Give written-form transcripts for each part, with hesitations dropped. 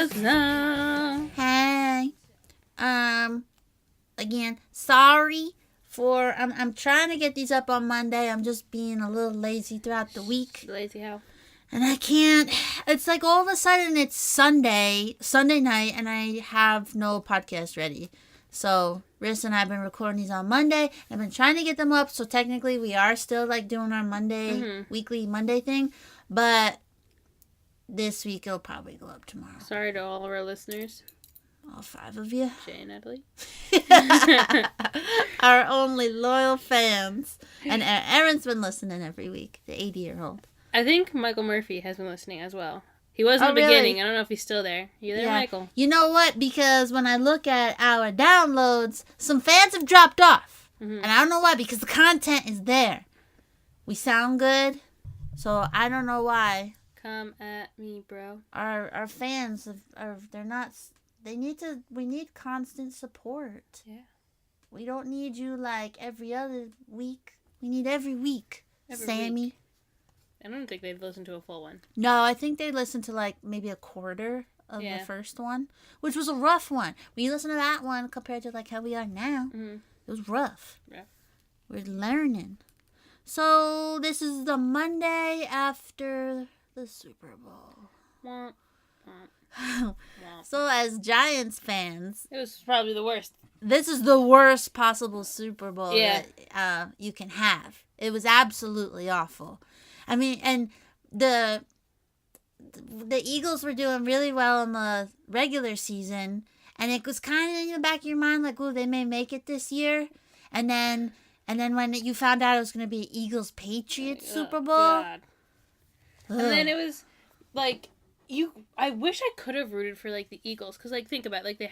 What's up? Hey. Again, sorry for I'm trying to get these up on Monday. I'm just being a little lazy throughout the week. Lazy how? And I can't. It's like all of a sudden it's Sunday night, and I have no podcast ready. So Riss and I have been recording these on Monday. I've been trying to get them up, so technically we are still like doing our Monday, weekly Monday thing. But this week it'll probably go up tomorrow. Sorry to all of our listeners. All 5 of you. Jay and Natalie. Our only loyal fans. And Aaron's been listening every week, the 80-year-old. I think Michael Murphy has been listening as well. He was in the beginning. I don't know if he's still there. You there, Michael? You know what? Because when I look at our downloads, some fans have dropped off. And I don't know why, because the content is there. We sound good, so I don't know why. Come at me, bro. Our fans they're not. We need constant support. Yeah. We don't need you like every other week. We need every week. Sammy. Week. I don't think they've listened to a full one. No, I think they listened to like maybe a quarter of the first one, which was a rough one. When you listen to that one compared to like how we are now, it was rough. Yeah. We're learning. So this is the Monday after the Super Bowl. Womp, womp. So as Giants fans, it was probably the worst. This is the worst possible Super Bowl that you can have. It was absolutely awful. I mean, and the Eagles were doing really well in the regular season, and it was kind of in the back of your mind like, oh, they may make it this year. And then when you found out it was going to be Eagles-Patriots Super Bowl. God. And then it was like I wish I could have rooted for like the Eagles, because like think about it, like they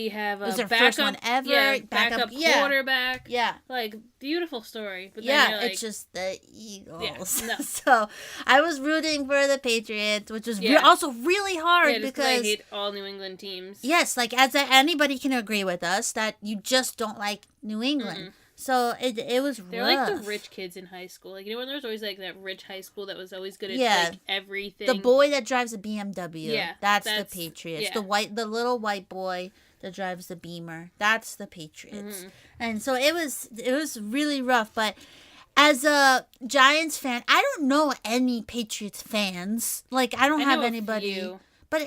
have a was their backup, first one ever, backup quarterback, like beautiful story. But then you're like, it's just the Eagles. Yeah, no. So I was rooting for the Patriots, which was also really hard because I hate all New England teams. Yes, like anybody can agree with us that you just don't like New England. So it was rough. They're like the rich kids in high school. Like, you know when there was always like that rich high school that was always good at like everything? The boy that drives a BMW. Yeah. That's the Patriots. Yeah. The little white boy that drives the Beamer. That's the Patriots. And so it was really rough. But as a Giants fan, I don't know any Patriots fans. Like, I don't have anybody. But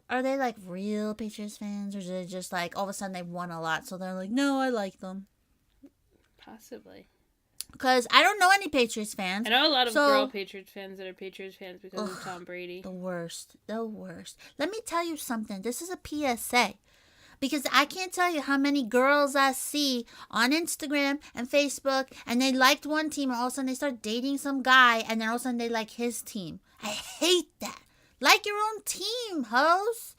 are they like real Patriots fans, or is it just like all of a sudden they won a lot, so they're like, no, I like them? Possibly. Because I don't know any Patriots fans. I know a lot of girl Patriots fans that are Patriots fans because of Tom Brady. The worst. Let me tell you something. This is a PSA. Because I can't tell you how many girls I see on Instagram and Facebook, and they liked one team, and all of a sudden they start dating some guy, and then all of a sudden they like his team. I hate that. Like your own team, hoes.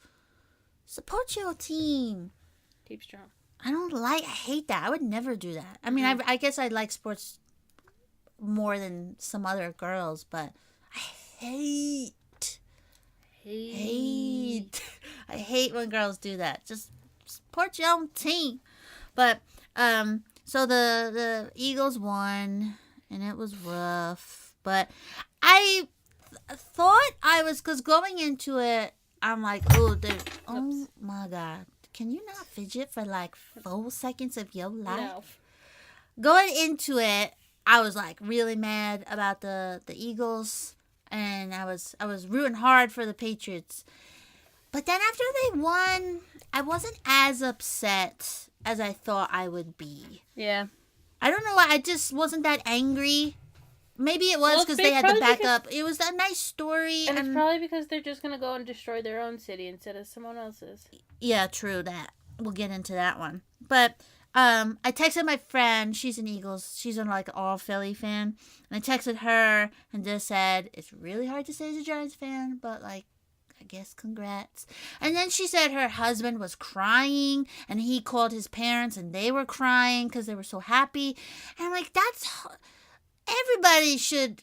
Support your team. Keep strong. I hate that. I would never do that. I mean, I guess I like sports more than some other girls, but I hate. I hate when girls do that. Just support your own team. But, so the Eagles won, and it was rough. But I thought because going into it, I'm like, oh my God. Can you not fidget for like 4 seconds of your life? No. Going into it, I was like really mad about the Eagles, and I was rooting hard for the Patriots. But then after they won, I wasn't as upset as I thought I would be. Yeah. I don't know why. I just wasn't that angry. Maybe it was because they had the backup. It was a nice story. And it's probably because they're just going to go and destroy their own city instead of someone else's. Yeah, true that. We'll get into that one. But I texted my friend. She's an Eagles. She's an like all Philly fan. And I texted her and just said, it's really hard to say as a Giants fan, but like, I guess congrats. And then she said her husband was crying, and he called his parents, and they were crying because they were so happy. And I'm like, everybody should,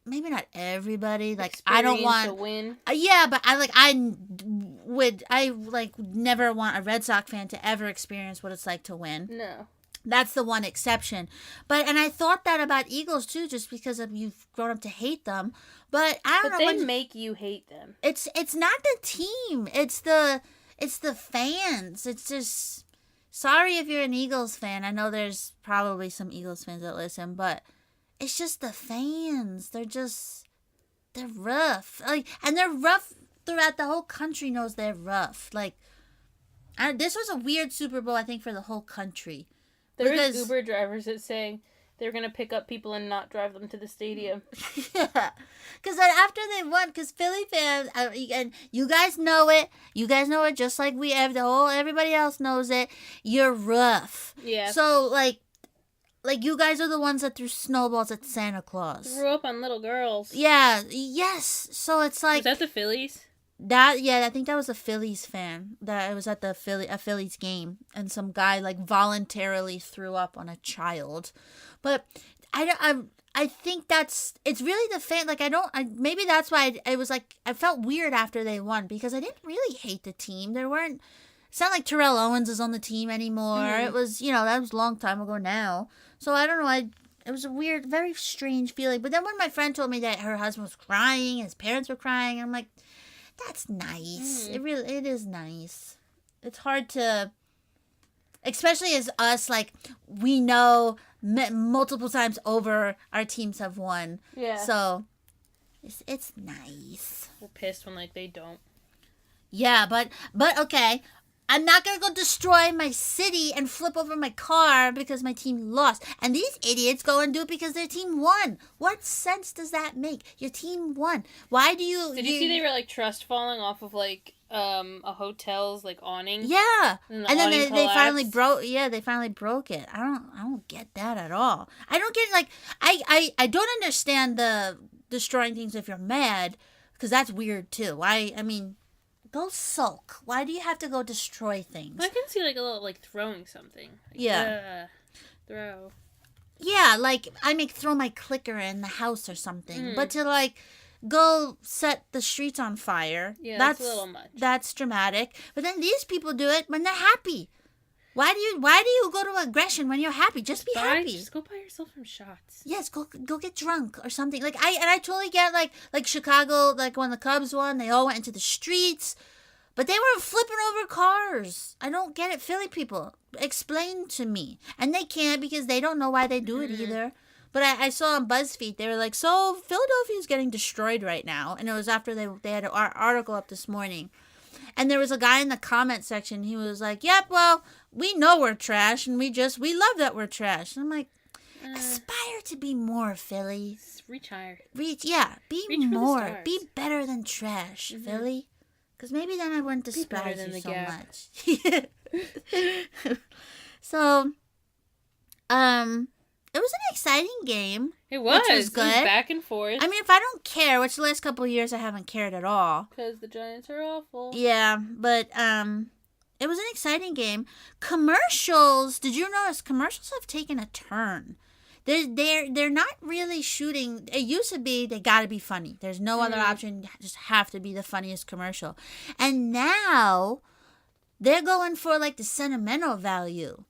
maybe not everybody. Like, I don't want to win. Yeah, but I would never want a Red Sox fan to ever experience what it's like to win. No. That's the one exception. And I thought that about Eagles too, just because you've grown up to hate them. But I don't know. But they make you hate them. It's not the team. It's the fans. It's just, sorry if you're an Eagles fan. I know there's probably some Eagles fans that listen, but it's just the fans. They're rough. And they're rough throughout the whole country knows they're rough. This was a weird Super Bowl, I think, for the whole country. There's Uber drivers that saying they're going to pick up people and not drive them to the stadium. Yeah. Because then after they won, because Philly fans, and you guys know it. You guys know it just like everybody else knows it. You're rough. Yeah. So, like you guys are the ones that threw snowballs at Santa Claus. Grew up on little girls. Yeah. Yes. So it's like... Was that the Phillies? I think that was a Phillies fan. That it was at a Phillies game, and some guy voluntarily threw up on a child. But I think it's really the fan. Maybe that's why I was I felt weird after they won, because I didn't really hate the team. It's not like Terrell Owens is on the team anymore. Mm-hmm. It was, that was a long time ago now. So I don't know. It was a weird, very strange feeling. But then when my friend told me that her husband was crying, his parents were crying, I'm like, that's nice. It is nice. It's hard to, especially as us, we know multiple times over our teams have won. Yeah. So it's nice. We're pissed when they don't. Yeah, but okay. I'm not going to go destroy my city and flip over my car because my team lost. And these idiots go and do it because their team won. What sense does that make? Your team won. Why do you... Did you see they were, trust falling off of, a hotel's, awning? Yeah. And then they finally broke... Yeah, they finally broke it. I don't get that at all. I don't get, I don't understand the destroying things if you're mad, because that's weird, too. I mean... Go sulk. Why do you have to go destroy things? I can see a little throwing something. Throw. Yeah, I throw my clicker in the house or something. But to go set the streets on fire. Yeah, that's a little much. That's dramatic. But then these people do it when they're happy. Why do you go to aggression when you're happy? Just be happy. Just go buy yourself some shots. Yes, go get drunk or something. I totally get like Chicago, when the Cubs won, they all went into the streets, but they were flipping over cars. I don't get it. Philly people, explain to me. And they can't, because they don't know why they do it either. But I saw on BuzzFeed, they were like, so Philadelphia's getting destroyed right now. And it was after they had an article up this morning. And there was a guy in the comment section. He was like, yep, well, we know we're trash, and we love that we're trash. And I'm like, aspire to be more, Philly. Reach higher. Be more. Be better than trash, Philly. Because maybe then I wouldn't despise you so much. So, it was an exciting game. It was. Which was good. It was back and forth. I mean, if I don't care, which the last couple of years I haven't cared at all. Because the Giants are awful. Yeah, but it was an exciting game. Commercials. Did you notice commercials have taken a turn? They're not really shooting. It used to be they got to be funny. There's no other option. You just have to be the funniest commercial. And now they're going for the sentimental value.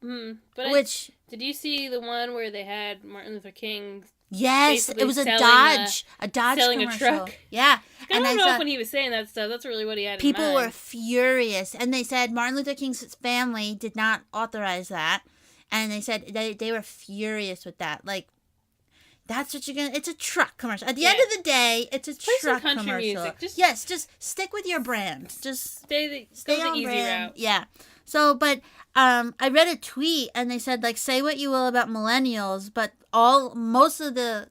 Did you see the one where they had Martin Luther King? Yes, it was a Dodge selling commercial. A truck. Yeah, I don't know if when he was saying that stuff, that's really what he had in mind. People were furious, and they said Martin Luther King's family did not authorize that, and they said they were furious with that. That's what you're gonna. It's a truck commercial. At the end of the day, it's a truck country commercial. Music. Just stick with your brand. Just stay on the easy route. Yeah. So, but I read a tweet, and they said say what you will about millennials, but most of the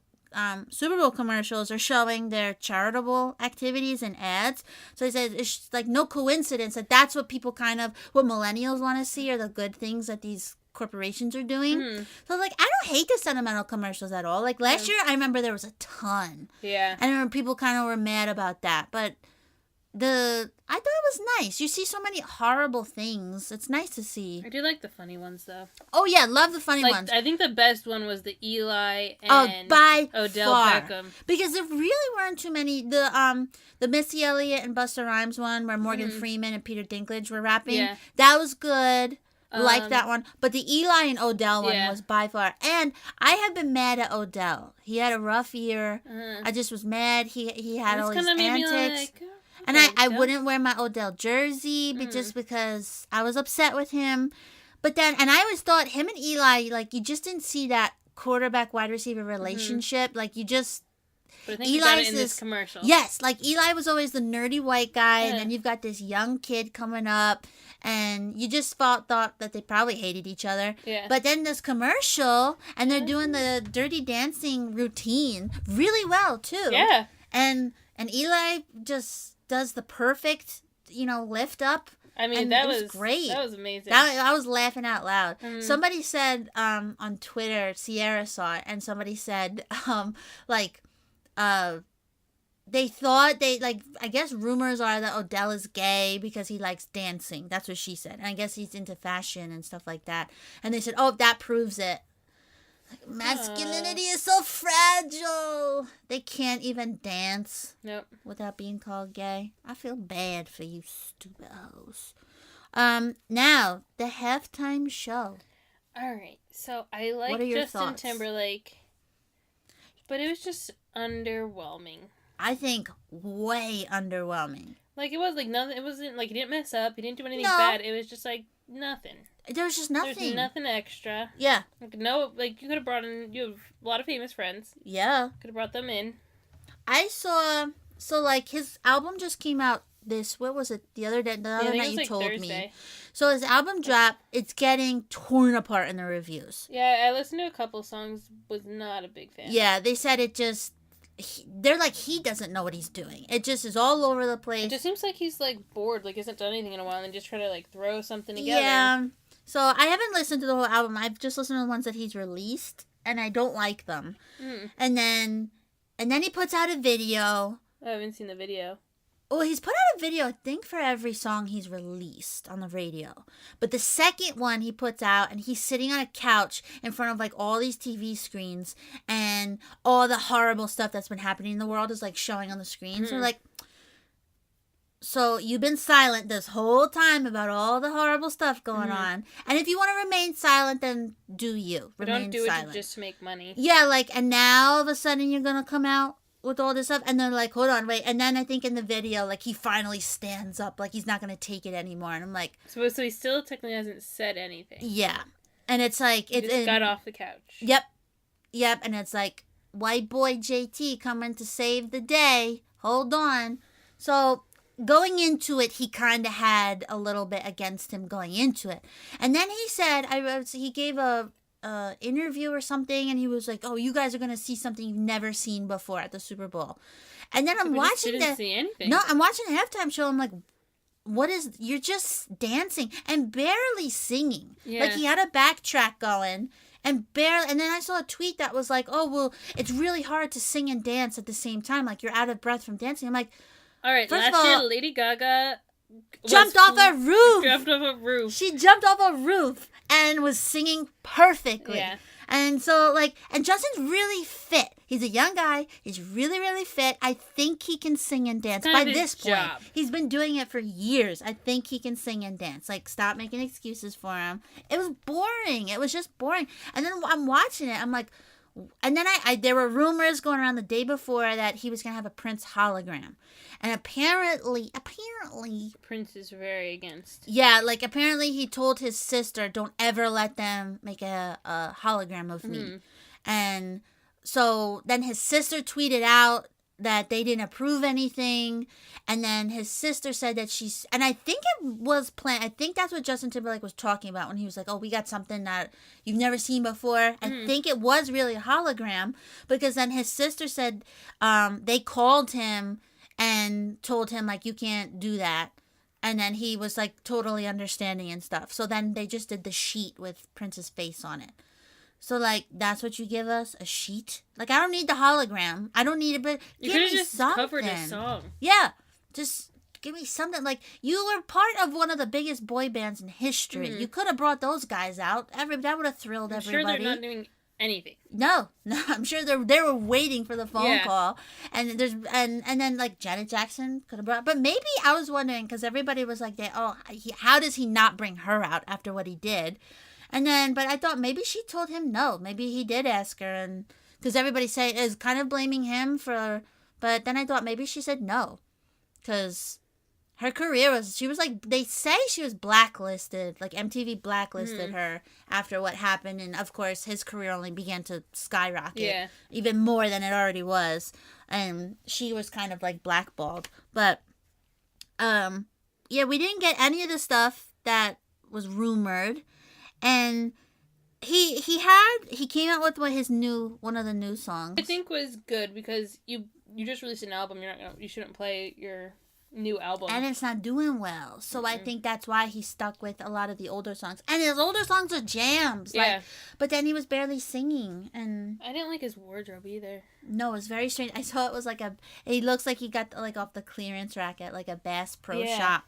Super Bowl commercials are showing their charitable activities and ads. So they said it's no coincidence that that's what people what millennials want to see, are the good things that these corporations are doing. So I don't hate the sentimental commercials at all. Last year, I remember there was a ton. Yeah. I remember people were mad about that, but I thought it was nice. You see so many horrible things. It's nice to see. I do like the funny ones, though. Oh yeah, love the funny ones. I think the best one was the Eli and Odell Beckham, because there really weren't too many. The Missy Elliott and Busta Rhymes one, where Morgan Freeman and Peter Dinklage were rapping. Yeah. That was good. like that one. But the Eli and Odell one Yeah. was by far. And I have been mad at Odell. He had a rough year. I just was mad. He had all these antics. And I wouldn't wear my Odell jersey just because I was upset with him. But then, and I always thought him and Eli, like, you just didn't see that quarterback wide receiver relationship. Like, you just... But I think you got it in this commercial. Yes, like Eli was always the nerdy white guy, and then you've got this young kid coming up, and you just thought that they probably hated each other. Yeah. But then this commercial, and they're doing the Dirty Dancing routine really well too. Yeah. And Eli just does the perfect, lift up. I mean, that was great. That was amazing. I was laughing out loud. Somebody said on Twitter, Sierra saw it, and somebody said they thought I guess rumors are that Odell is gay because he likes dancing. That's what she said. And I guess he's into fashion and stuff like that. And they said, oh, that proves it. Like, masculinity is so fragile. They can't even dance without being called gay. I feel bad for you stupid hoes. Now, the halftime show. All right. So I like Justin Timberlake, but it was just underwhelming. I think way underwhelming. Like, it was like nothing. It wasn't like he didn't mess up. He didn't do anything bad. It was just like nothing. There was just nothing. There's nothing extra. Yeah. Like you could have brought in. You have a lot of famous friends. Yeah. Could have brought them in. I saw. So like his album just came out. What was it? The other day, the other night you told Thursday. me. So his album dropped. It's getting torn apart in the reviews. Yeah, I listened to a couple songs. Was not a big fan. Yeah, they said it just. They're like he doesn't know what he's doing. It just is all over the place. It just seems like he's like bored. Like he hasn't done anything in a while, and just try to like throw something together. Yeah. So I haven't listened to the whole album. I've just listened to the ones that he's released, and I don't like them. And then he puts out a video. I haven't seen the video. Well, he's put out a video, I think, for every song he's released on the radio. But the second one he puts out, and he's sitting on a couch in front of, like, all these TV screens, and all the horrible stuff that's been happening in the world is, like, showing on the screen. So, like, so you've been silent this whole time about all the horrible stuff going on. And if you want to remain silent, then do you. Remain silent. Don't do silent. it just to make money. Yeah, like, and now all of a sudden you're going to come out with all this stuff, and then like, hold on, wait, and then I think in the video, like, he finally stands up, like he's not gonna take it anymore, and I'm like, so he still technically hasn't said anything. Yeah, and it's like he just got off the couch. Yep, and it's like white boy JT coming to save the day. Hold on, so going into it, he kind of had a little bit against him going into it, and then he said, he gave a interview or something, and he was like, oh, you guys are gonna see something you've never seen before at the Super Bowl. And then I'm watching I'm watching the halftime show. I'm like, you're just dancing and barely singing. Like, he had a backtrack going and barely, and then I saw a tweet that was like, oh, well, it's really hard to sing and dance at the same time, like you're out of breath from dancing. I'm like, all right, last year Lady Gaga jumped off a roof. She jumped off a roof and was singing perfectly. Yeah. And so, like, and Justin's really fit. He's a young guy. He's really, really fit. I think he can sing and dance by this point. He's been doing it for years. I think he can sing and dance. Like, stop making excuses for him. It was boring. It was just boring. And then I'm watching it. I'm like, and then there were rumors going around the day before that he was going to have a Prince hologram. And apparently... Prince is very against. Yeah, like, apparently he told his sister, don't ever let them make a hologram of me. And so then his sister tweeted out that they didn't approve anything. And then his sister said that and I think it was planned. I think that's what Justin Timberlake was talking about when he was like, oh, we got something that you've never seen before. I think it was really a hologram, because then his sister said they called him and told him, like, you can't do that. And then he was, like, totally understanding and stuff. So then they just did the sheet with Prince's face on it. So, like, that's what you give us? A sheet? Like, I don't need the hologram. I don't need it, but you give me just something. Covered a song. Yeah. Just give me something. Like, you were part of one of the biggest boy bands in history. You could have brought those guys out. That would have thrilled everybody. Sure they're not doing anything. No, I'm sure they were waiting for the phone call, and and then like Janet Jackson could have brought, but maybe I was wondering because everybody was like, how does he not bring her out after what he did, and then but I thought maybe she told him no, maybe he did ask her, and because everybody is kind of blaming him for, but then I thought maybe she said no, because her career she was like, they say she was blacklisted, like MTV blacklisted her after what happened. And of course, his career only began to skyrocket even more than it already was. And she was kind of like blackballed. But, yeah, we didn't get any of the stuff that was rumored. And he came out with one of the new songs. I think was good because you just released an album. You shouldn't play your new album, and it's not doing well, so I think that's why he stuck with a lot of the older songs, and his older songs are jams, but then he was barely singing, and I didn't like his wardrobe either. No, it was very strange. I saw it was like it looks like he got like off the clearance rack at like a Bass Pro shop,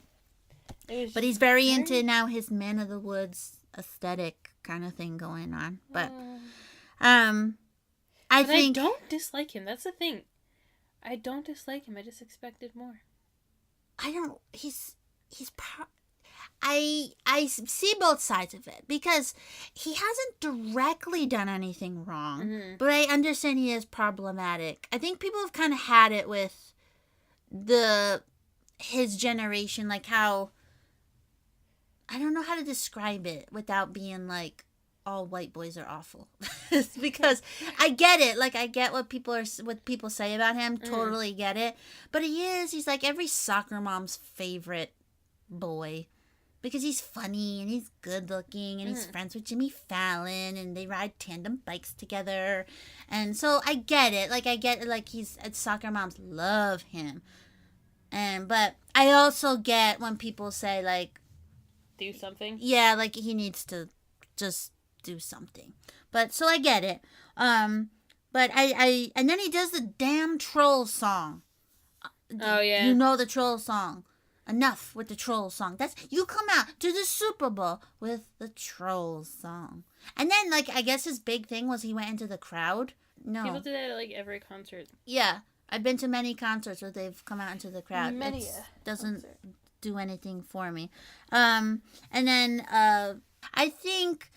but he's very into now his Man of the Woods aesthetic kind of thing going on, but I don't dislike him. That's the thing, I don't dislike him. I just expected more. I see both sides of it because he hasn't directly done anything wrong, but I understand he is problematic. I think people have kind of had it with his generation, like how, I don't know how to describe it without being like, all white boys are awful. Because I get it. Like, I get what people say about him. Totally get it. But he's like every soccer mom's favorite boy. Because he's funny and he's good looking and he's friends with Jimmy Fallon and they ride tandem bikes together. And so I get it. Like, soccer moms love him. But I also get when people say, like, do something. Yeah, like, he needs to just do something. But so I get it. But I and then he does the damn troll song. Oh yeah. You know the troll song. Enough with the troll song. You come out to the Super Bowl with the troll song. And then like I guess his big thing was he went into the crowd. No. People do that at like every concert. Yeah. I've been to many concerts where they've come out into the crowd. Many doesn't do anything for me. And then I think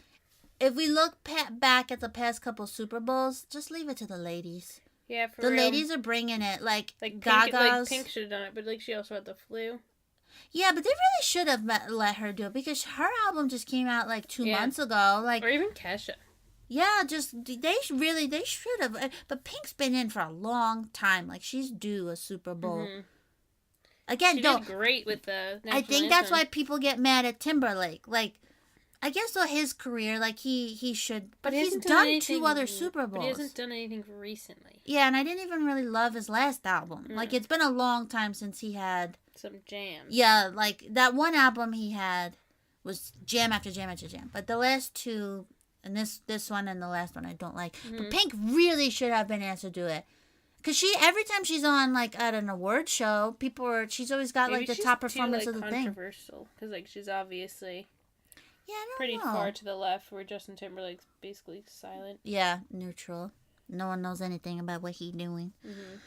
if we look back at the past couple Super Bowls, just leave it to the ladies. Yeah, for the real. ladies are bringing it. Like Gaga. Pink should have done it, but like she also had the flu. Yeah, but they really should have let her do it because her album just came out like 2 months ago. Like, or even Kesha. Yeah, they should have. But Pink's been in for a long time. Like she's due a Super Bowl. Mm-hmm. Again, she did great with the national I think that's why people get mad at Timberlake. Like, I guess though his career, like he should, but he's done 2 other Super Bowls. But he hasn't done anything recently. Yeah, and I didn't even really love his last album. Like it's been a long time since he had some jams. Yeah, like that one album he had was jam after jam after jam. But the last 2, and this one and the last one I don't like. Mm-hmm. But Pink really should have been asked to do it. Because every time she's on, like, at an award show, she's always got, like, the top performance of the thing. Controversial. Because, like, she's obviously pretty far to the left where Justin Timberlake's basically silent. Yeah, neutral. No one knows anything about what he's doing. Mm-hmm.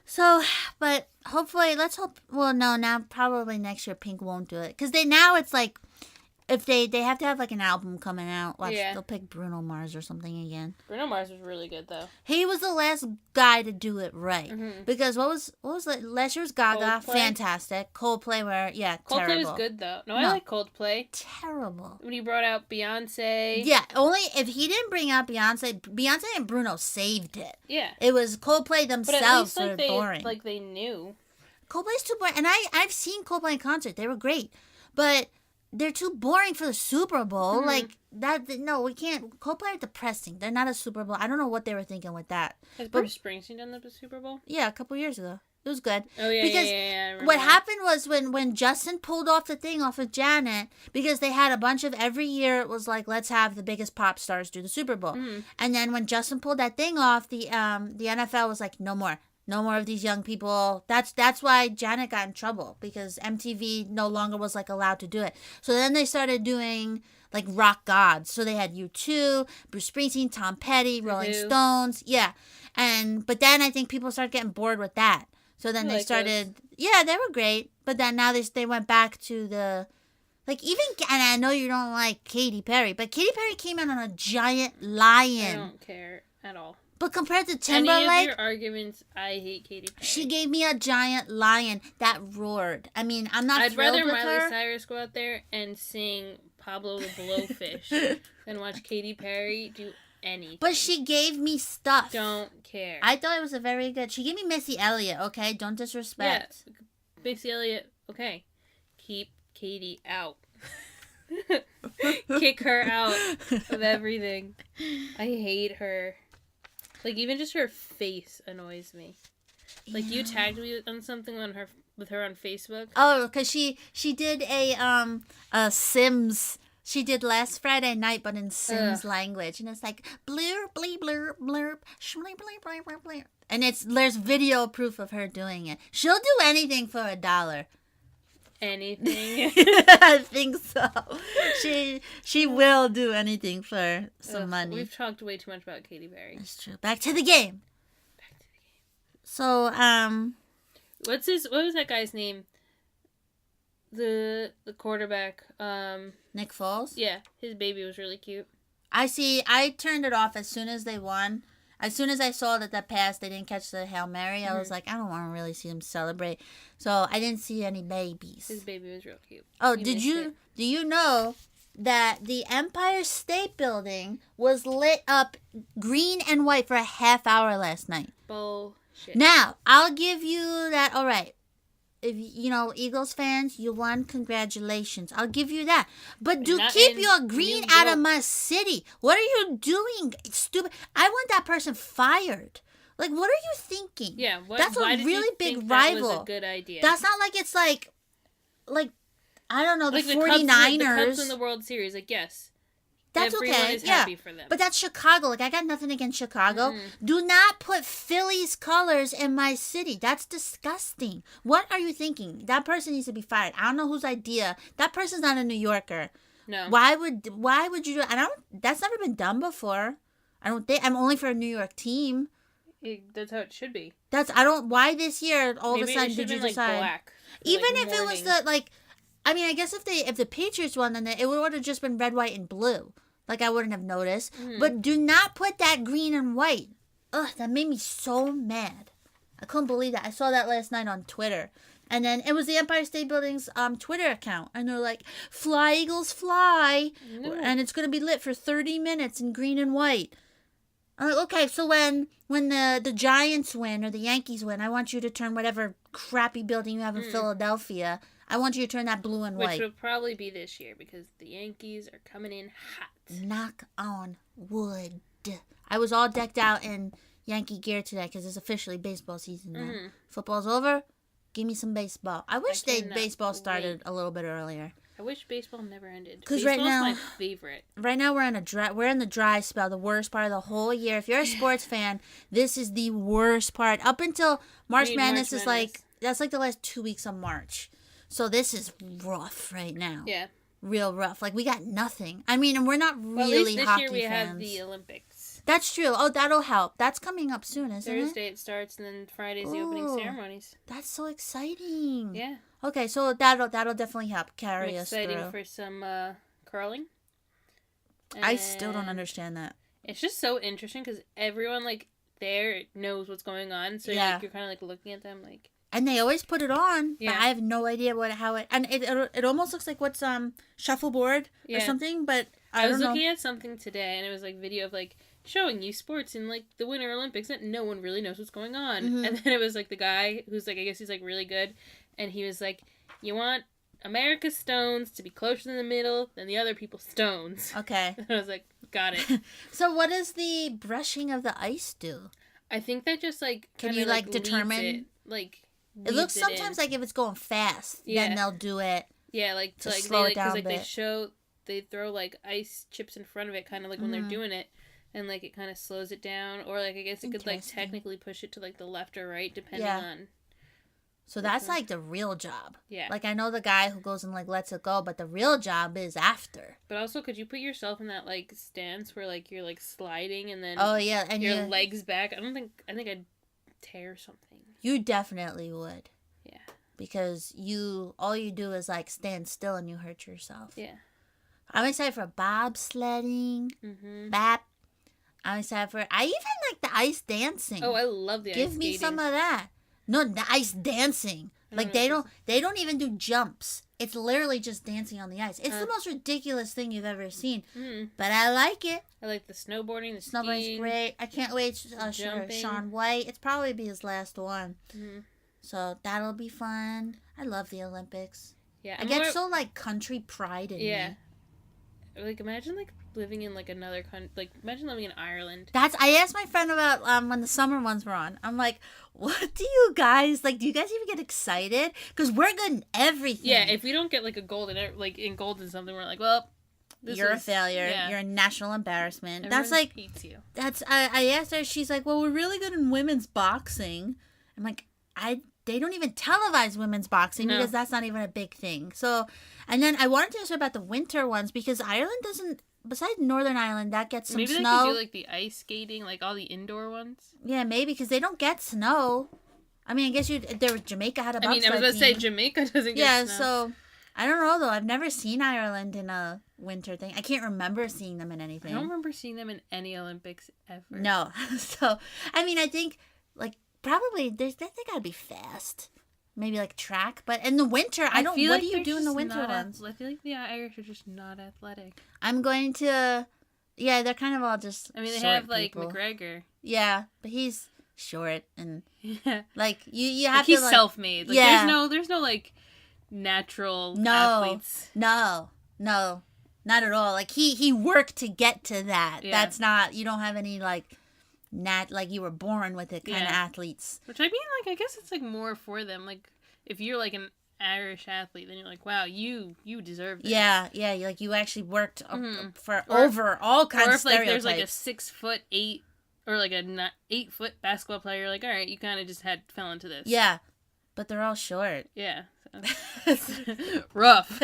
So, but hopefully, let's hope, well, no, now probably next year Pink won't do it. Because now it's, like, if they have to have like an album coming out, they'll pick Bruno Mars or something again. Bruno Mars was really good though. He was the last guy to do it right. Mm-hmm. Because what was last year was Gaga, Coldplay. Fantastic. Coldplay Coldplay terrible. Was good though. No, I like Coldplay. Terrible. When he brought out Beyonce. Yeah, only if he didn't bring out Beyonce and Bruno saved it. Yeah. It was Coldplay themselves were boring. Like they knew. Coldplay's too boring, and I've seen Coldplay in concert. They were great, but they're too boring for the Super Bowl. Mm-hmm. Like, that, no, we can't. Coldplay are depressing. They're not a Super Bowl. I don't know what they were thinking with that. Has Bruce Springsteen done the Super Bowl? Yeah, a couple years ago. It was good. Oh, yeah, because yeah, what happened was when Justin pulled off the thing off of Janet, because they had a bunch of, every year it was like, let's have the biggest pop stars do the Super Bowl. Mm-hmm. And then when Justin pulled that thing off, the NFL was like, no more. No more of these young people. That's why Janet got in trouble, because MTV no longer was like allowed to do it. So then they started doing like rock gods. So they had U2, Bruce Springsteen, Tom Petty, Rolling Stones. Yeah. But then I think people started getting bored with that. So then they started, yeah, they were great. But then now they went back to the, like even, and I know you don't like Katy Perry, but Katy Perry came out on a giant lion. I don't care at all. But compared to Timberlake, any of your arguments, I hate Katy Perry. She gave me a giant lion that roared. I mean, I'm not I'd thrilled rather with Miley her. Cyrus go out there and sing Pablo the Blowfish than watch Katy Perry do anything. But she gave me stuff. Don't care. I thought it was a very good. She gave me Missy Elliott. Okay, don't disrespect. Yeah, Missy Elliott. Okay, keep Katy out. Kick her out of everything. I hate her. Like, even just her face annoys me. Like, you tagged me on something with her on Facebook. Oh, because she did a Sims. She did last Friday night, but in Sims language, and it's like blur, blee, blur, blurp, shmlee, blee, blur, blur, blur. And there's video proof of her doing it. She'll do anything for $1. Anything. I think so. She will do anything for some money. We've talked way too much about Katy Perry. That's true. Back to the game. So, what was that guy's name? The quarterback. Nick Foles? Yeah, his baby was really cute. I turned it off as soon as they won. As soon as I saw that pass, they didn't catch the Hail Mary, I was like, I don't want to really see them celebrate. So I didn't see any babies. His baby was real cute. Oh, do you know that the Empire State Building was lit up green and white for a half hour last night? Bullshit. Now, I'll give you that. All right. If Eagles fans, you won. Congratulations. I'll give you that. But keep your green out of my city. What are you doing? It's stupid. I want that person fired. Like, what are you thinking? Yeah, that's why a did really you big think rival. That was a good idea. That's not like it's like I don't know, the like 49ers. The Cubs in the World Series. Like, yes. That's Everyone okay. is happy for them. But that's Chicago. Like, I got nothing against Chicago. Mm-hmm. Do not put Philly's colors in my city. That's disgusting. What are you thinking? That person needs to be fired. I don't know whose idea. That person's not a New Yorker. No. Why would you do? That's never been done before. I don't think. I'm only for a New York team. That's how it should be. Why this year all of a sudden did you decide? Black, even if it was I mean, I guess if the Patriots won, then it would have just been red, white, and blue. Like, I wouldn't have noticed. Mm-hmm. But do not put that green and white. Ugh, that made me so mad. I couldn't believe that. I saw that last night on Twitter. And then it was the Empire State Building's Twitter account. And they're like, fly, Eagles, fly. No. And it's going to be lit for 30 minutes in green and white. I'm like, okay, so when the Giants win or the Yankees win, I want you to turn whatever crappy building you have in Philadelphia, I want you to turn that blue and white. Which will probably be this year because the Yankees are coming in hot. Knock on wood. I was all decked out in Yankee gear today because it's officially baseball season now. Mm-hmm. Football's over. Give me some baseball. I wish baseball started a little bit earlier. I wish baseball never ended. Because right now, my favorite. Right now we're in the dry spell, the worst part of the whole year. If you're a sports fan, this is the worst part. Up until March Madness is that's like the last 2 weeks of March. So this is rough right now. Yeah. Real rough. Like, we got nothing. I mean, and we're not really hockey fans. This year we have the Olympics. That's true. Oh, that'll help. That's coming up soon, isn't it? Thursday it starts, and then Friday's the opening ceremonies. That's so exciting. Yeah. Okay, so that'll definitely help carry us through. Exciting for some curling. And I still don't understand that. It's just so interesting because everyone, like, there knows what's going on. So you're kind of, like, looking at them, like... And they always put it on, but I have no idea and it almost looks like what's shuffleboard or something, but I don't know. I was looking at something today, and it was like video of like showing you sports in like the Winter Olympics that no one really knows what's going on, and then it was like the guy who's like, I guess he's like really good, and he was like, you want America's stones to be closer in the middle than the other people's stones. Okay. And I was like, got it. So what does the brushing of the ice do? I think that just like can you like determine it looks sometimes like if it's going fast, then they'll do it. Yeah, like slow it down a bit. They throw like ice chips in front of it, kind of like when they're doing it, and like it kind of slows it down, or like I guess it could like technically push it to like the left or right depending on. So that's like the real job. Yeah. Like I know the guy who goes and like lets it go, but the real job is after. But also, could you put yourself in that like stance where like you're like sliding and then and your legs back? I think I'd tear something. You definitely would. Yeah. Because all you do is like stand still and you hurt yourself. Yeah. I'm excited for bobsledding. Mm-hmm. I'm excited for. I even like the ice dancing. Oh, I love the ice skating. Give me some of that. No, the ice dancing. Like they don't even do jumps. It's literally just dancing on the ice. It's the most ridiculous thing you've ever seen. Mm. But I like it. I like the snowboarding, the snowboarding's skiing. Great. I can't wait to Shaun White. It's probably be his last one. Mm-hmm. So that'll be fun. I love the Olympics. Yeah, I get so like country pride in me. Yeah. Like imagine like living in like another country. Like imagine living in Ireland. I asked my friend about when the summer ones were on. I'm like, what do you guys like? Do you guys even get excited? Because we're good in everything. Yeah, if we don't get like a gold in gold in something, we're like, well, you're a failure. Yeah. You're a national embarrassment. Everyone that's like hates you. I asked her. She's like, well, we're really good in women's boxing. I'm like, they don't even televise women's boxing because that's not even a big thing. So, and then I wanted to ask her about the winter ones because Ireland doesn't. Besides Northern Ireland, that gets some maybe snow. Maybe they could do like the ice skating, like all the indoor ones. Yeah, maybe because they don't get snow. I mean, I guess Jamaica had a bobsled I was going to say Jamaica doesn't get snow. Yeah, so I don't know though. I've never seen Ireland in a winter thing. I can't remember seeing them in anything. I don't remember seeing them in any Olympics ever. No. So, I mean, I think like probably they gotta be fast. Maybe like track, but in the winter, I don't. What do you do in the winter ones? I feel like the Irish are just not athletic. I'm going to, yeah, they're kind of all just. I mean, they have like McGregor. Yeah, but he's short and like you have he's to. He's self-made. Like, yeah. There's no like natural athletes. No, not at all. Like he worked to get to that. Yeah. That's not. You don't have any like. Like you were born with it kind of athletes. Which I mean, like I guess it's like more for them. Like if you're like an Irish athlete, then you're like, wow, you deserve this. Yeah, like you actually worked for over all kinds of stereotypes. Or if like there's like a 6'8" or like a 8-foot basketball player, you're like, all right, you kind of just fell into this. Yeah, but they're all short. Yeah. Rough.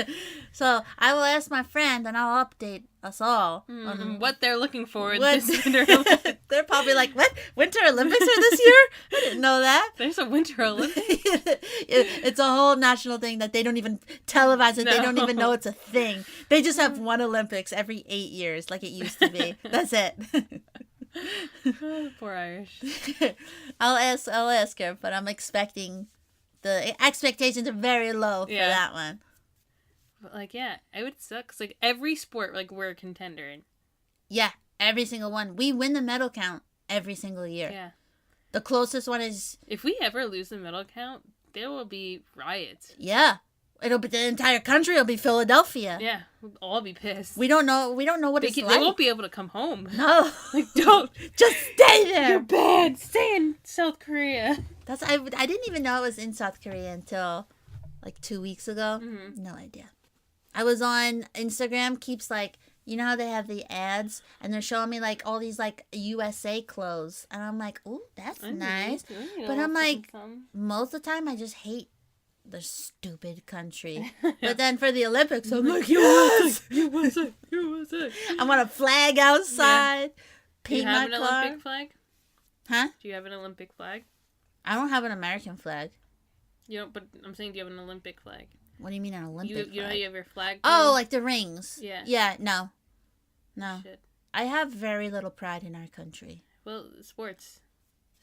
So I will ask my friend and I'll update us all on what they're looking for in this Winter Olympics. They're probably like, what? Winter Olympics are this year? I didn't know that. There's a Winter Olympics? It's a whole national thing that they don't even televise it. No. They don't even know it's a thing. They just have one Olympics every 8 years like it used to be. That's it. Poor Irish. I'll ask her, but I'm expecting the expectations are very low for that one. But like, yeah, it would suck. 'Cause, like every sport, like we're a contender in. Yeah, every single one. We win the medal count every single year. Yeah. The closest one is. If we ever lose the medal count, there will be riots. Yeah, it'll be the entire country. Will be Philadelphia. Yeah, we'll all be pissed. We don't know what it's like. They won't be able to come home. No, like don't just stay there. You're bad. Stay in South Korea. I didn't even know I was in South Korea until like 2 weeks ago. Mm-hmm. No idea. I was on Instagram. Keeps like, you know how they have the ads and they're showing me like all these like USA clothes and I'm like, ooh, that's nice. But I'm like, most of the time I just hate the stupid country. But then for the Olympics, I'm like, USA. I want a flag outside. Paint my car. Do you have an Olympic flag? Huh? Do you have an Olympic flag? I don't have an American flag. You don't, but I'm saying, do you have an Olympic flag? What do you mean an Olympic flag? You know how you have your flag? Oh, like the rings. Yeah. Yeah, no. Shit. I have very little pride in our country. Well, sports.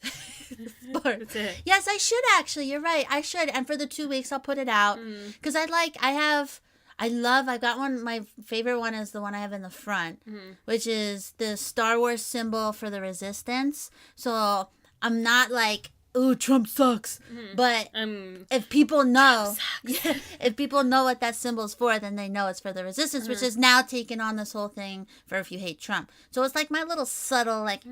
Sport. That's it. Yes, I should actually. You're right. I should. And for the 2 weeks, I'll put it out. Because I've got one. My favorite one is the one I have in the front, which is the Star Wars symbol for the resistance. So I'm not like, ooh, Trump sucks. But if people know, if people know what that symbol's for, then they know it's for the resistance, which is now taken on this whole thing for if you hate Trump. So it's like my little subtle, like,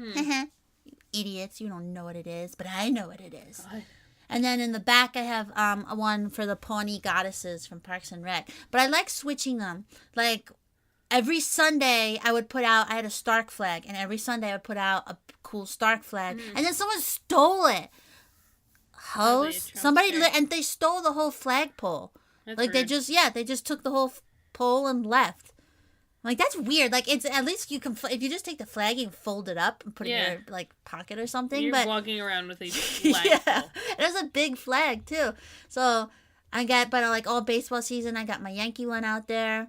idiots, you don't know what it is, but I know what it is. God. And then in the back, I have one for the Pawnee goddesses from Parks and Rec. But I like switching them. Like, every Sunday I had a Stark flag, and every Sunday I would put out a cool Stark flag, and then someone stole it. And they stole the whole flagpole. That's like rude. they just took the whole pole and left. Like, that's weird. Like, it's at least you can if you just take the flag and fold it up and put it in your like pocket or something. You're walking around with a flag. It was a big flag too. So like all baseball season, I got my Yankee one out there,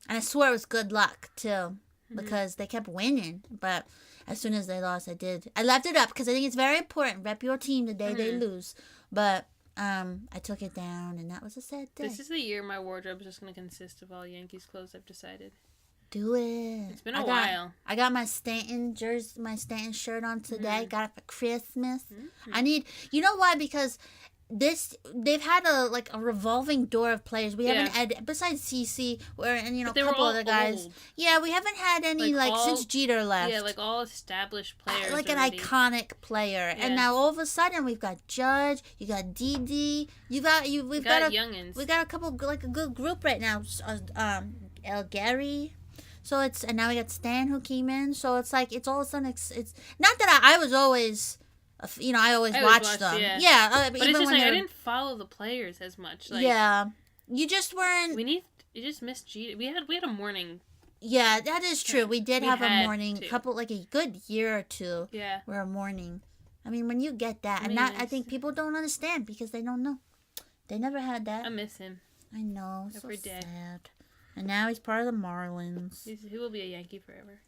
and I swore it was good luck too, because they kept winning. But as soon as they lost, I left it up because I think it's very important. Rep your team the day they lose. But I took it down, and that was a sad day. This is the year my wardrobe is just going to consist of all Yankees clothes, I've decided. Do it. It's been a while. I got my Stanton jersey, my Stanton shirt on today. Got it for Christmas. You know why? Because they've had a revolving door of players. We haven't had, besides CC, and a couple other guys. Old. Yeah, we haven't had any since Jeter left. Yeah, like all established players. Like already. An iconic player. Yeah. And now all of a sudden we've got Judge, you got DD, we've got youngins. We got a couple a good group right now. El Gary. So and now we got Stan who came in. So it's like it's all of a sudden it's not that I was always. I always watched them. Yeah, but it's just like I didn't follow the players as much. Like, yeah, you just weren't. You just missed Jeter. We had a morning. Yeah, that is true. We did have a morning like a good year or two. Yeah, we're a morning. I mean, when you get that, I think people don't understand because they don't know. They never had that. I miss him. I know. Every day. Sad. And now he's part of the Marlins. He will be a Yankee forever.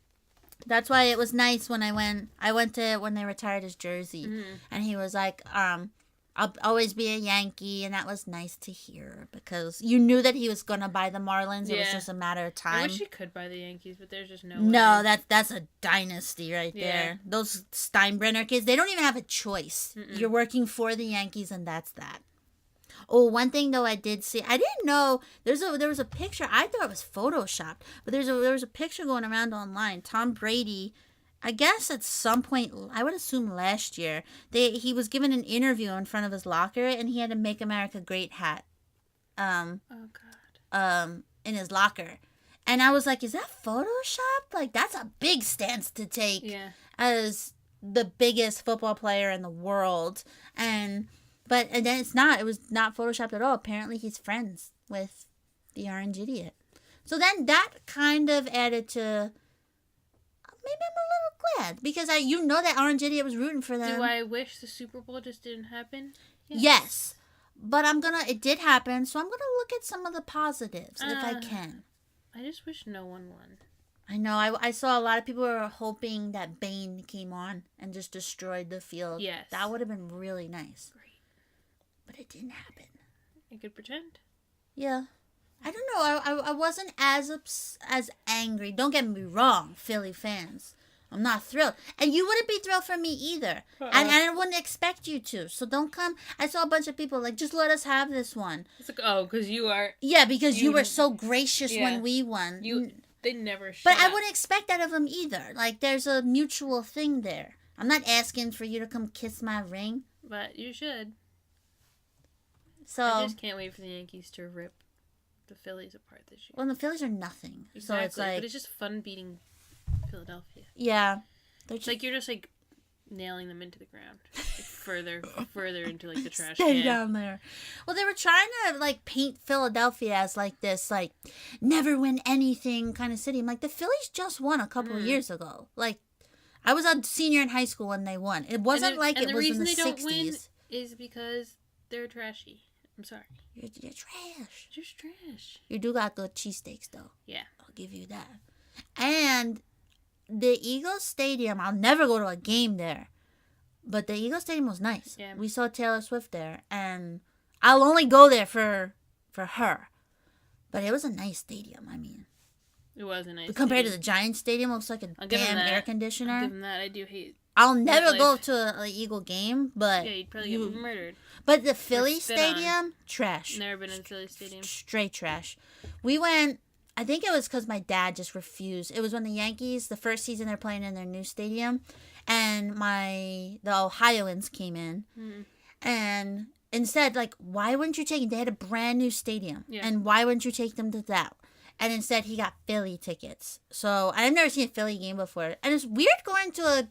That's why it was nice when I went to when they retired his jersey, and he was like, I'll always be a Yankee, and that was nice to hear because you knew that he was gonna buy the Marlins. It was just a matter of time. I wish he could buy the Yankees, but there's just no way. No, that's a dynasty right there. Those Steinbrenner kids, they don't even have a choice. You're working for the Yankees, and that's that. Oh, one thing though I did see, I didn't know there was a picture. I thought it was photoshopped, but there was a picture going around online. Tom Brady, I guess at some point, I would assume last year, he was given an interview in front of his locker, and he had a "Make America Great" hat. In his locker, and I was like, is that photoshopped? Like, that's a big stance to take as the biggest football player in the world, But then it's not. It was not photoshopped at all. Apparently, he's friends with the Orange Idiot. So then that kind of added to. Maybe I'm a little glad because that Orange Idiot was rooting for them. Do I wish the Super Bowl just didn't happen? Yes. But it did happen, so I'm gonna look at some of the positives if I can. I just wish no one won. I know. I saw a lot of people were hoping that Bane came on and just destroyed the field. Yes. That would have been really nice. Great. But it didn't happen. You could pretend. Yeah. I don't know. I wasn't as angry. Don't get me wrong, Philly fans. I'm not thrilled. And you wouldn't be thrilled for me either. And I wouldn't expect you to. So don't come. I saw a bunch of people like, just let us have this one. It's like, because you are. Yeah, because you were so gracious when we won. They never shut But I wouldn't expect that of them either. Like, there's a mutual thing there. I'm not asking for you to come kiss my ring. But you should. So I just can't wait for the Yankees to rip the Phillies apart this year. Well, the Phillies are nothing. Exactly. So it's like, but it's just fun beating Philadelphia. Yeah. It's like you're just like nailing them into the ground. Like further into like the trash Stay can. down there. Well, they were trying to like paint Philadelphia as like this like never win anything kind of city. I'm like, the Phillies just won a couple of years ago. Like, I was a senior in high school when they won. It wasn't like it was in the 60s. The reason they don't win is because they're trashy. I'm sorry. You're trash. Just trash. You do got good cheesesteaks, though. Yeah. I'll give you that. And the Eagles Stadium, I'll never go to a game there. But the Eagles Stadium was nice. Yeah. We saw Taylor Swift there. And I'll only go there for her. But it was a nice stadium, I mean. It was a nice compared to the Giants Stadium, it looks like a damn air conditioner. I'll give them that. I do hate... I'll never go to an Eagle game, but... Yeah, you'd probably get murdered. But the Philly Stadium, trash. Never been in Philly Stadium. Straight trash. We went... I think it was because my dad just refused. It was when the Yankees, the first season they're playing in their new stadium, and the Ohioans came in, and instead, like, why wouldn't you take them? They had a brand new stadium, and why wouldn't you take them to that? and instead he got Philly tickets. So I've never seen a Philly game before, and it's weird going to a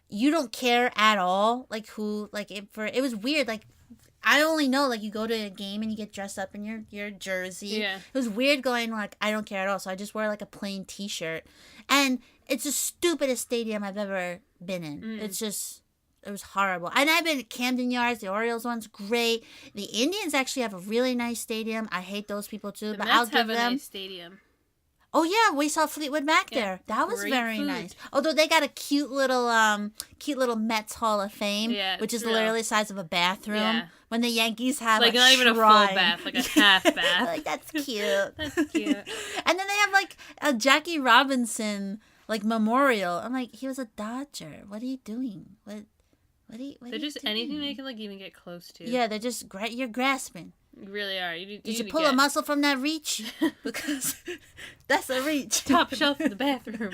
you don't care at all, like who, like it was weird, like I only know like you go to a game and you get dressed up in your jersey. Yeah. It was weird going like I don't care at all, so I just wear like a plain t-shirt, and it's the stupidest stadium I've ever been in. It's just. It was horrible. And I've been at Camden Yards. The Orioles one's great. The Indians actually have a really nice stadium. I hate those people too, The but Mets I'll give have them. a nice stadium. Oh yeah, we saw Fleetwood Mac there. That was great very food. nice. Although they got a cute little Mets Hall of Fame, Yeah, which is true. literally the size of a bathroom. Yeah. When the Yankees have Like a not even a full shrine. bath, like a half bath. Like that's cute. That's cute. And then they have like a Jackie Robinson like memorial. I'm like, he was a Dodger. What are you doing? What They're just anything they can like even get close to. Yeah, they're just you're grasping. You really are. Did you pull a muscle from that reach? Because that's a reach. Top shelf in the bathroom.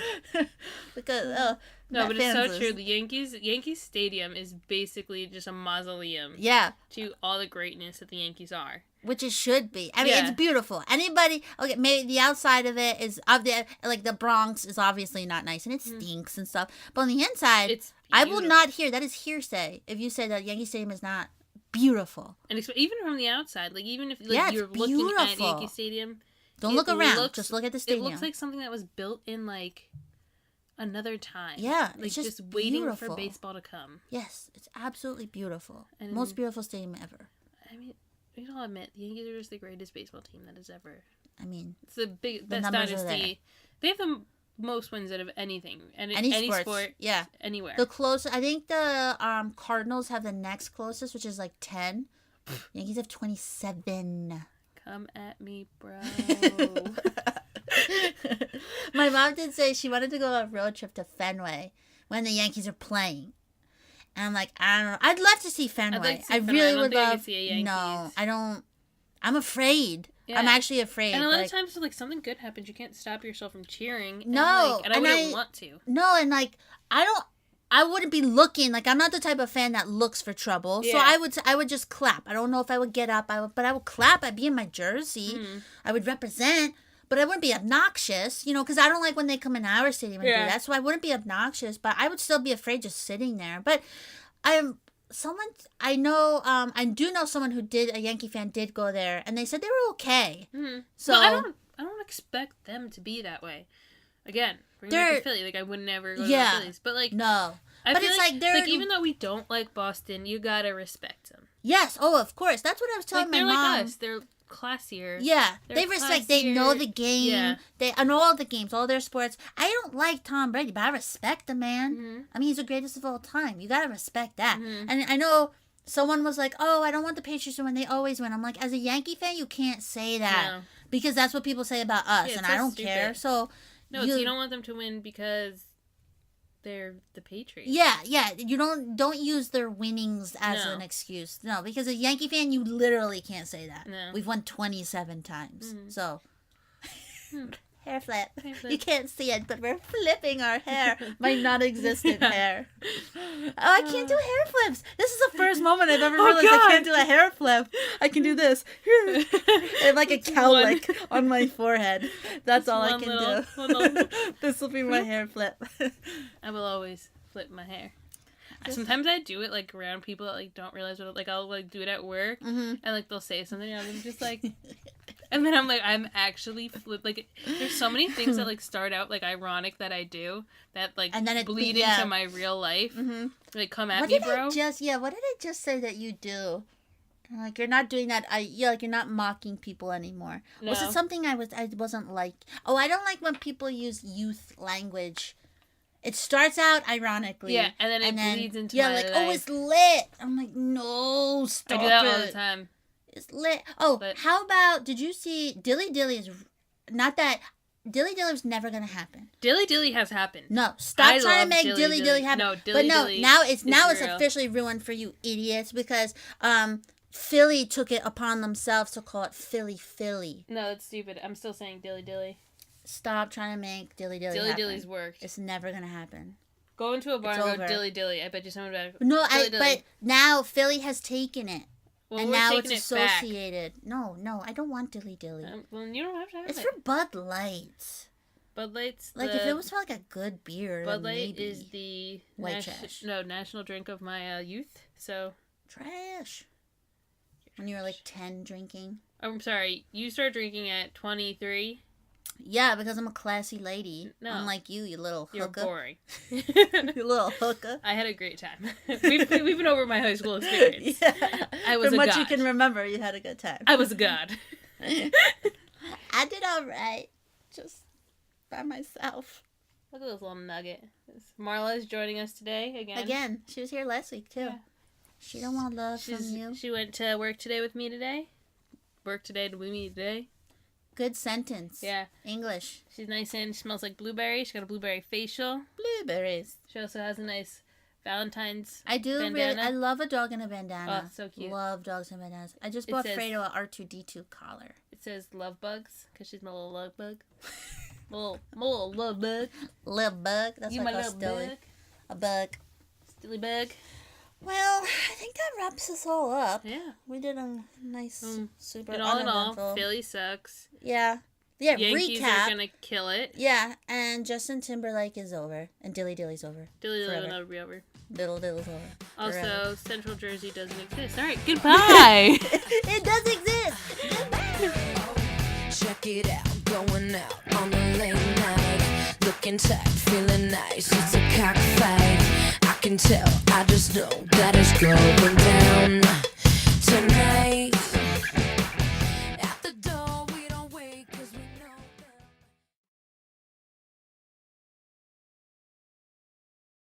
Because no, but it's so true. The Yankees Stadium is basically just a mausoleum. Yeah. To all the greatness that the Yankees are. Which it should be. I mean, it's beautiful. Anybody, okay, maybe the outside of it is, like the Bronx is obviously not nice and it stinks and stuff. But on the inside, it's I will not hear, that is hearsay, if you say that Yankee Stadium is not beautiful. And even from the outside, like even if like, you're looking at Yankee Stadium. Don't look around, just look at the stadium. It looks like something that was built in like another time. Yeah, like it's just waiting beautiful. for baseball to come. Yes, it's absolutely beautiful. And Most beautiful stadium ever. I mean, we all admit the Yankees are just the greatest baseball team that has ever. I mean, it's the best dynasty. They have the most wins out of anything and any sport. Yeah, anywhere. The closest, I think the Cardinals have the next closest, which is like 10. Yankees have 27. Come at me, bro. My mom did say she wanted to go on a road trip to Fenway when the Yankees are playing. And I'm like, I don't know. I'd love to see Fenway. I'd like to see Fenway. Really would love. I could see a Yankees. No, I don't. I'm afraid. Yeah. I'm actually afraid. And a lot of times, like something good happens, you can't stop yourself from cheering. No, and I wouldn't want to. No, and like I wouldn't be looking, like I'm not the type of fan that looks for trouble. Yeah. So I would just clap. I don't know if I would get up, but I would clap. I'd be in my jersey. I would represent, but I wouldn't be obnoxious, because I don't like when they come in our stadium and do that. So I wouldn't be obnoxious, but I would still be afraid just sitting there. But I do know someone who a Yankee fan did go there, and they said they were okay. Mm-hmm. So I don't expect them to be that way. Again, bring back to Philly. Like I would never go to the Phillies, but like no. I but feel it's like they're even though we don't like Boston, you gotta respect them. Yes. Oh, of course. That's what I was telling my mom. They're like us. They're classier. Yeah, They're they respect. They know the game. Yeah. They on all the games, all their sports. I don't like Tom Brady, but I respect the man. Mm-hmm. I mean, he's the greatest of all time. You gotta respect that. Mm-hmm. And I know someone was like, "Oh, I don't want the Patriots to win. They always win." I'm like, as a Yankee fan, you can't say that because that's what people say about us, and I don't care. So no, you don't want them to win because they're the Patriots. Yeah. You don't use their winnings as an excuse. No, because a Yankee fan, you literally can't say that. No. We've won 27 times. Mm-hmm. So hair flip. You can't see it, but we're flipping our hair. My non-existent hair. Oh, I can't do hair flips. This is the first moment I've ever realized I can't do a hair flip. I can do this. And like a cowlick on my forehead. That's all I can do. This will be my hair flip. I will always flip my hair. Sometimes I do it like around people that like don't realize what I'll like do it at work and like they'll say something and I'm just like and then I'm like I'm actually like there's so many things that like start out like ironic that I do that like and then bleed into my real life. Like come at me, bro. What did I just say that you do? Like you're not doing that. You're not mocking people anymore. No. Was it something I wasn't like? Oh, I don't like when people use youth language. It starts out ironically. Yeah, and then it bleeds into my like, life. oh, it's lit. I'm like, no, stop it. I do that all the time. It's lit. Oh, how about, did you see, Dilly Dilly is, not that, Dilly Dilly was never going to happen. Dilly Dilly has happened. No, stop trying to make Dilly Dilly happen. No, Dilly Dilly now it's officially ruined for you idiots because, Philly took it upon themselves to call it Philly Philly. No, that's stupid. I'm still saying Dilly Dilly. Stop trying to make Dilly Dilly happen. Dilly Dilly's worked. It's never going to happen. Go into a bar and go Dilly Dilly. I bet you someone would. No, but now Philly has taken it. Well, and we're now it's taking it back. associated. No, I don't want dilly dilly. Well, you don't have to have It's it. for Bud Light. Bud Light's Like if it was for like a good beer, Bud Light maybe. is the White trash. national drink of my youth. So Trash. When you were like 10 drinking. I'm sorry, you started drinking at 23. Yeah, because I'm a classy lady. No. Unlike you little You're hooker. boring. You little hooker. I had a great time. we've been over my high school experience. Yeah. I was From a what god. you can remember, you had a good time. I was a god. I did all right. Just by myself. Look at this little nugget. Marla is joining us today again. Again, she was here last week too. Yeah. She don't want love from you. She went to work today with me today. Work today to me today. Good sentence. Yeah. English. She's nice and she smells like blueberry. She got a blueberry facial. Blueberries. She also has a nice Valentine's I do bandana. really. I love a dog in a bandana. Oh, so cute. Love dogs in bandanas. I just It bought says- Fredo a R2D2 collar. It says love bugs because she's my little love bug. my little love bug. Little bug. That's You what my I call little Stilly. bug. A bug. Stilly bug. Well, I think that wraps us all up. Yeah. We did a nice, super And all in all, uneventful. Philly sucks. Yeah. Yeah, Yankees recap. are gonna kill it. Yeah, and Justin Timberlake is over. And Dilly Dilly's over. Dilly Forever. will never be over. Diddle Diddle's over. Also, Forever. Central Jersey doesn't exist. All right, goodbye. It does exist! Check it out, going out on a late night, looking tight, feeling nice. It's a cockfight. I can tell, I just know that it's going down.